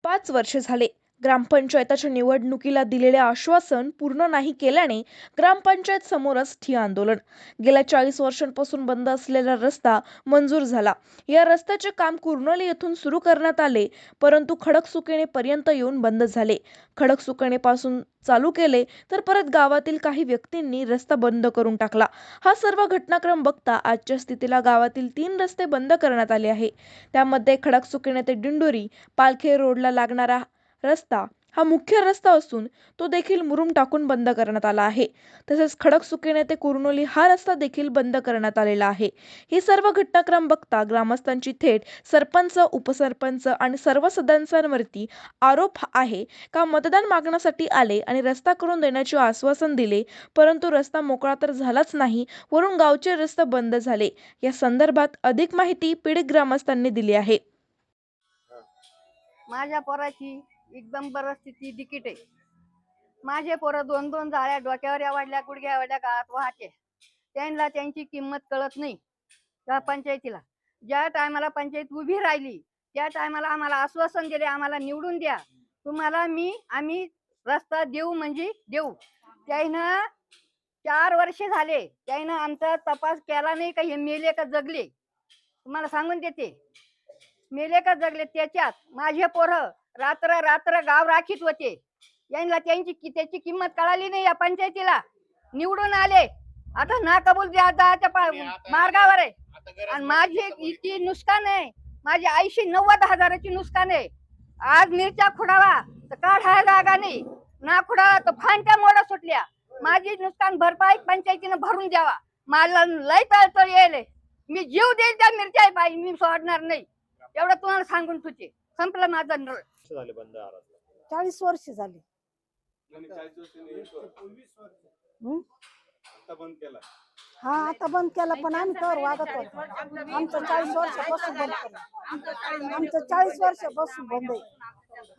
5 वर्षे झाले. ग्रामपंचायताच्या निवडणुकीला दिलेले आश्वासन पूर्ण नाही केल्याने ग्रामपंचायत समोरच ठिय्या आंदोलन. गेल्या 40 वर्षांपासून बंद असलेला रस्ता मंजूर झाला. या रस्त्याचे काम कुर्नोली येथून सुरू करण्यात आले, परंतु खडकसुकेने पर्यंत येऊन बंद झाले. खडकसुकेनेपासून चालू केले तर परत गावातील काही व्यक्तींनी रस्ता बंद करून टाकला. हा सर्व घटनाक्रम बघता आजच्या स्थितीला गावातील 3 रस्ते बंद करण्यात आले आहे. त्यामध्ये खडकसुकेने ते दिंडोरी पालखे रोडला लागणारा रस्ता हा मुख्य रस्ता असून तो देखील मुरुम टाकून बंद करण्यात आला आहे. तसेच खडकसुकेने ते कुर्नोली हा रस्ता देखील बंद करण्यात आलेला आहे. ही सर्व घटनाक्रम बघता ग्रामस्थांची थेट सरपंच, उपसरपंच आणि सर्व सदस्यांवरती आरोप आहे का मतदान मागण्यासाठी आले आणि रस्ता करून देण्याचे आश्वासन दिले, परंतु रस्ता मोकळा तर झालाच नाही, वरून गावचे रस्ते बंद झाले. या संदर्भात अधिक माहिती पीडित ग्रामस्थांनी दिली आहे. माझ्या पोराची एकदम परिस्थिती बिकट आहे. माझे पोरं 2-2 जाळ्या डोक्यावर वाढल्या, गुडघ्या वाढल्या, गावात वाहते. त्यांना त्यांची किंमत कळत नाही. त्या पंचायतीला ज्या टायमाला पंचायत उभी राहिली त्या टायमाला आम्हाला आश्वासन दिले, आम्हाला निवडून द्या, तुम्हाला आम्ही रस्ता देऊ म्हणजे देऊ. त्यानं 4 वर्षे झाले, त्यानं आमचा तपास केला नाही का हे मेले का जगले. तुम्हाला सांगून देते, मेले का जगले. त्याच्यात माझे पोरं रात्र रात्र गाव राखीत होते. यांना त्याची किंमत कळाली नाही. या पंचायतीला निवडून आले, आता ना कबूल मार्गावर आहे. आणि माझी इतकी नुकसान आहे, माझी 80-90 हजाराची नुकसान आहे. आज मिरच्या खुडावा तर काढायला जागा नाही, ना खुडावा तर फांट्या मोडा सुटल्या. माझी नुकसान भरपाई पंचायतीनं भरून द्यावा. मला लय तळतळ येईल, मी जीव देईल त्या मिरच्या पाहिजे, मी सोडणार नाही. एवढं तुम्हाला सांगून तुझे संपलं माझं. 40 वर्ष झाली. हा आता बंद केला, पण आम्ही तर वागत होतो. आमचं 40 वर्षापासून बंद केलं. आमचं 40 वर्षापासून बंद आहे.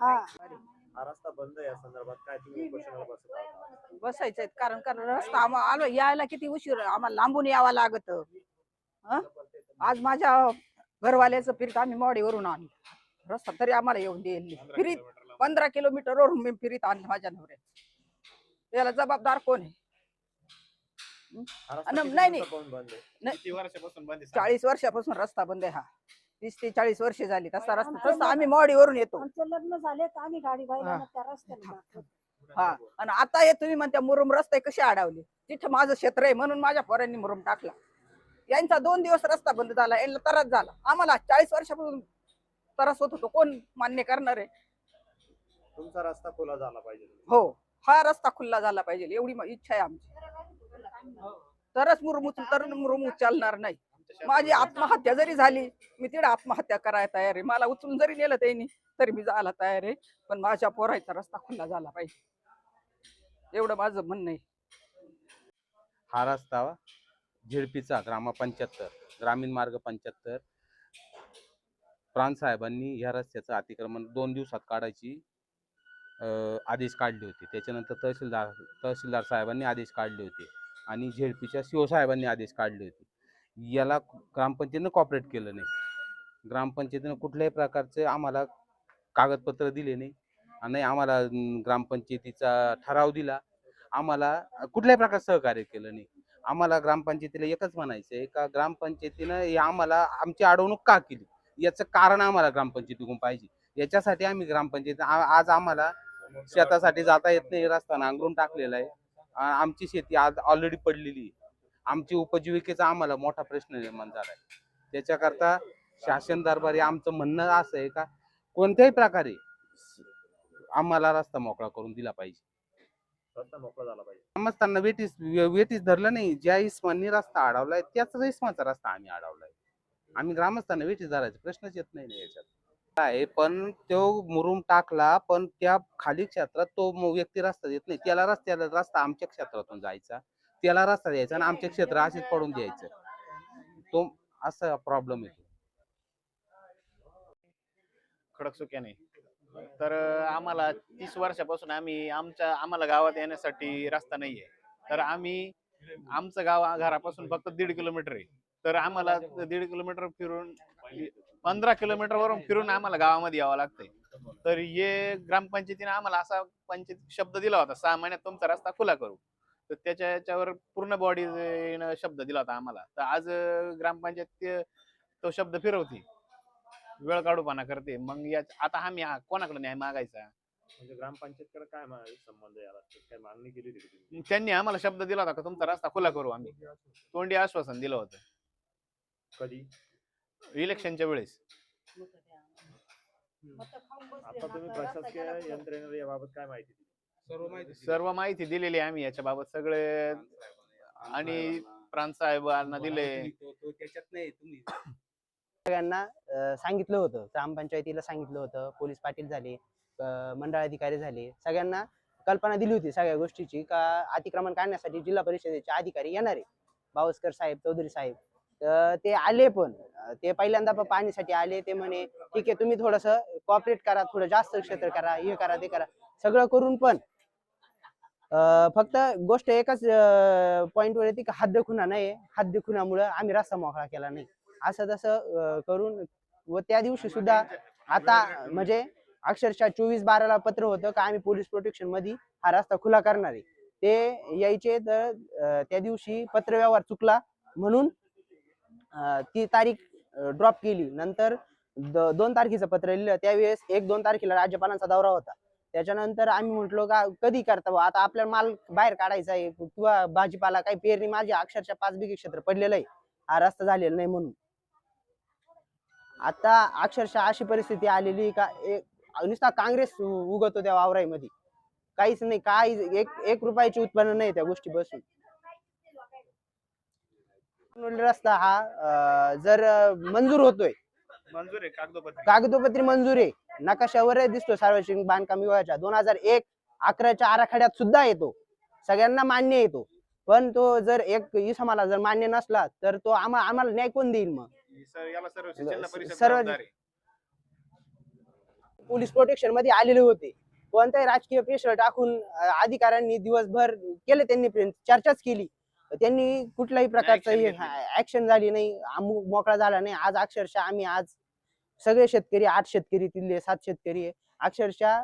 हा रस्ता बंद या संदर्भात काय तुम्ही उपोषणाला बसायचंय? कारण रस्ता आलो यायला किती उशीर, आम्हाला लांबून यावं लागत. आज माझ्या घरवाल्याचं फिरीत आम्ही मॉडीवरून आणलं रस्ता, तरी आम्हाला येऊन देईल फिरीत 15 किलोमीटरवरून मी फिरीत आणलं माझ्या नवऱ्या. याला जबाबदार कोण आहे? नाही 40 वर्षापासून रस्ता बंद आहे. हा 30 ते 40 वर्ष झाली तसा रस्ता. तसा आम्ही मॉडीवरून येतो. आमचं लग्न झाले तर आम्ही गाडी बायला त्या रस्त्याने. हा, आणि आता हे तुम्ही म्हणता मुरुम रस्ते कसे अडवले. तिथं माझं क्षेत्र आहे म्हणून माझ्या पोरांनी मुरुम टाकला. यांचा 2 दिवस रस्ता बंद झाला, यांना त्रास झाला. आम्हाला 40 वर्षापासून त्रास होत होतो, कोण मान्य करणार आहे? तुमचा रस्ता खुला झाला पाहिजे. हो, हा रस्ता खुला झाला पाहिजे एवढी इच्छा आहे आमची. तरच मुरुम चालणार नाही. माझी आत्महत्या जरी झाली, मी तिथे आत्महत्या करायला तयार आहे. मला उचलून जरी नेलं त्यांनी तरी मी जायला तयार आहे, पण माझ्या पोराचा रस्ता खुला झाला पाहिजे, एवढं माझं म्हणणं आहे. हा रस्ता झेडपीचा ग्रामीण मार्ग 75 प्रांत साहेबांनी ह्या रस्त्याचं अतिक्रमण 2 दिवसात काढायची आदेश काढले होते. त्याच्यानंतर तहसीलदार साहेबांनी आदेश काढले होते आणि झेडपीच्या शिवसाहेबांनी आदेश काढले होते. याला ग्रामपंचायतीनं कॉपरेट केलं नाही. ग्रामपंचायतीनं कुठल्याही प्रकारचे आम्हाला कागदपत्र दिले नाही आणि आम्हाला ग्रामपंचायतीचा ठराव दिला, आम्हाला कुठल्याही प्रकारचं सहकार्य केलं नाही. आम्हाला ग्रामपंचायतीला एकच म्हणायचं आहे का ग्रामपंचायतीनं आम्हाला आमची अडवणूक का केली याचं कारण आम्हाला ग्रामपंचायतीकडून पाहिजे. याच्यासाठी आम्ही ग्रामपंचायत आज आम्हाला शेतासाठी जाता येत नाही, रस्ता नांगरून टाकलेला आहे. आमची शेती आज ऑलरेडी पडलेली आहे. आमची उपजीविकेचा आम्हाला मोठा प्रश्न निर्माण झाला आहे. त्याच्याकरता शासन दरबारी आमचं म्हणणं असं आहे का कोणत्याही प्रकारे आम्हाला रस्ता मोकळा करून दिला पाहिजे. रस्ता मोकळा झाला पाहिजे. ग्रामस्थांना वेटीस धरलं नाही. ज्या इस्मानी रस्ता अडवलाय त्याच इस्माचा रस्ता आम्ही अडवलाय. आम्ही ग्रामस्थांना वेटीस धरायचा प्रश्नच येत नाही याच्यात आहे. पण तो मुरुम टाकला, पण त्या खाली क्षेत्रात तो व्यक्ती रस्ता देत नाही. त्याला रस्ता आमच्या क्षेत्रातून जायचा, त्याला रस्ता द्यायचा आणि आमच्या क्षेत्र असेच पडून द्यायचं. तो असा प्रॉब्लेम येतो. खडकसुक्याने तर आम्हाला 30 वर्षापासून आम्हाला गावात येण्यासाठी रस्ता नाहीये. तर आमचं गाव घरापासून फक्त 1.5 किलोमीटर आहे. तर आम्हाला 1.5 किलोमीटर फिरून 15 किलोमीटर वरून फिरून आम्हाला गावामध्ये यावं लागतंय. तर हे ग्रामपंचायतीने आम्हाला असा पंचायत शब्द दिला होता 6 महिन्यात तुमचा रस्ता खुला करू. तर याच्यावर पूर्ण बॉडी शब्द दिला होता आम्हाला. तर आज ग्रामपंचायत तो शब्द फिरवते, वेळ काढूपणा करते. मग आता आम्ही कोणाकडे न्याय मागायचा? म्हणजे ग्रामपंचायतकडे काय संबंध आहे याला? काय मागणी केली होती का तुम्ही? त्यांनी आम्हाला शब्द दिला होता का तुमचा रस्ता खुला करू आम्ही. तोंडी आश्वासन दिलं होतं कधी? इलेक्शनच्या वेळेस. आता तुम्ही प्रशासकीय यंत्रणेला याबाबत काय माहिती दिली? सर्व माहिती दिलेली आहे आम्ही याच्याबाबत सगळे, आणि प्रांत साहेबांना दिले. सगळ्यांना सांगितलं होतं, ग्रामपंचायतीला सांगितलं होतं, पोलीस पाटील झाले, मंडळ अधिकारी झाले, सगळ्यांना कल्पना दिली होती सगळ्या गोष्टीची का अतिक्रमण काढण्यासाठी जिल्हा परिषदेचे अधिकारी येणार आहे, बावस्कर साहेब, चौधरी साहेब. तर ते आले, पण ते पहिल्यांदा पाहणीसाठी आले. ते म्हणे ठीक आहे, तुम्ही थोडस कॉपरेट करा, थोडं जास्त क्षेत्र करा, हे करा ते करा, सगळं करून पण फक्त गोष्ट एकच पॉइंटवर येते की हद्दखुणा नाही. हद्दखुणामुळे आम्ही रस्ता मोकळा केला नाही, असं तसं करून. व त्या दिवशी सुद्धा आता म्हणजे अक्षरशः 24/12 पत्र होतं का आम्ही पोलीस प्रोटेक्शन मध्ये हा रस्ता खुला करणार आहे. ते यायचे, तर त्या दिवशी पत्रव्यवहार चुकला म्हणून ती तारीख ड्रॉप केली. नंतर 2 तारखेचं पत्र लिहिलं. त्यावेळेस 1-2 तारखेला राज्यपालांचा दौरा होता. त्याच्यानंतर आम्ही म्हटलो का कधी करता बा, आता आपल्याला माल बाहेर काढायचा आहे किंवा भाजीपाला काही पेरणी, माझी अक्षरशः 5 बिघे क्षेत्र पडलेलं आहे, हा रस्ता झालेला नाही म्हणून. आता अक्षरशः अशी परिस्थिती आलेली का नुसता काँग्रेस उगवतो त्या वावराईमध्ये, काहीच नाही, काही एक रुपयाचे उत्पन्न नाही त्या गोष्टी बसून. रस्ता हा जर मंजूर होतोय, मंजूर आहे कागदोपत्री मंजूर आहे, नकाशावर दिसतो सार्वजनिक बांधकाम विभागाच्या 2001-11च्या आराखड्यात सुद्धा येतो, सगळ्यांना मान्य येतो. पण तो जर एक इसमाला जर मान्य नसला तर तो आम्हाला न्याय कोण देईल? मग सर्व पोलीस प्रोटेक्शन मध्ये आलेले होते, कोणत्याही राजकीय प्रेशर टाकून अधिकाऱ्यांनी दिवसभर केले, त्यांनी चर्चाच केली, त्यांनी कुठल्याही प्रकारचं ऍक्शन झाली नाही, मोकळा झाला नाही. आज अक्षरशः आम्ही आज सगळे शेतकरी, 8 शेतकरी, तिथले 7 शेतकरी अक्षरशः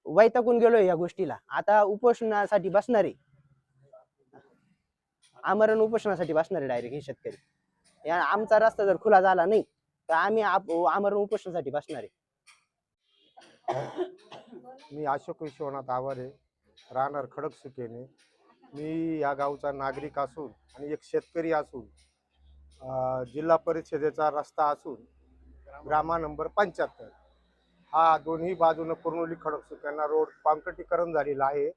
वैतागून गेलोय या गोष्टीला. आता उपोषणासाठी बसणारे, आमरण उपोषणासाठी बसणारे डायरेक्ट हे शेतकरी. आमचा रस्ता जर खुला झाला नाही तर आम्ही आमरण उपोषणासाठी बसणारे. मी अशोक विश्वनाथ आवारे, राहणार खडकसुकेने. मी या गावचा नागरिक असून आणि एक शेतकरी असून, जिल्हा परिषदेचा रस्ता असून ग्रामा नंबर 75 हा दोन्ही बाजूने कुर्नुली खडकसुक्यांना रोड काँक्रिटीकरण झालेला आहे.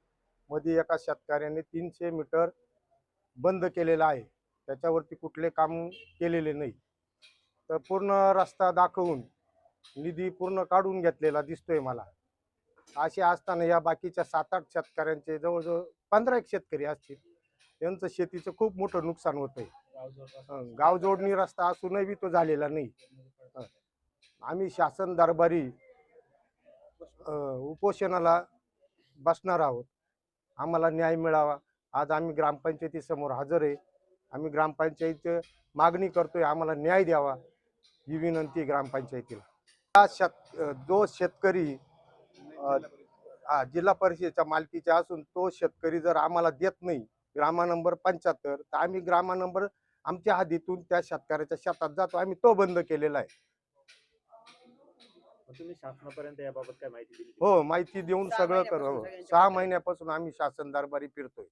मध्ये एका शेतकऱ्याने 300 मीटर बंद केलेला आहे, त्याच्यावरती कुठले काम केलेले नाही. तर पूर्ण रस्ता दाखवून निधी पूर्ण काढून घेतलेला दिसतोय मला. असे असताना या बाकीच्या 7-8 शेतकऱ्यांचे जवळजवळ 15 शेतकरी असतील, यांचं शेतीचं खूप मोठं नुकसान होतंय. गाव जोडणी रस्ता असूनही तो झालेला नाही. आम्ही शासन दरबारी उपोषणाला बसणार आहोत, आम्हाला न्याय मिळावा. आज आम्ही ग्रामपंचायतीसमोर हजर आहे. आम्ही ग्रामपंचायत मागणी करतोय, आम्हाला न्याय द्यावा ही विनंती ग्रामपंचायतीला. जो शेतकरी जिल्हा परिषदेच्या मालकीचा असून तो शेतकरी जर आम्हाला देत नाही ग्रामा नंबर 75, तर आम्ही ग्रामा नंबर आमच्या हद्दीतून त्या शेतकऱ्याच्या शेतात जातो. आम्ही तो बंद केलेला आहे. तुम्ही शासनापर्यंत याबाबत काय माहिती दिली? हो, माहिती देऊन सगळं करू. 6 महिन्यापासून आम्ही शासन दरबारी फिरतोय.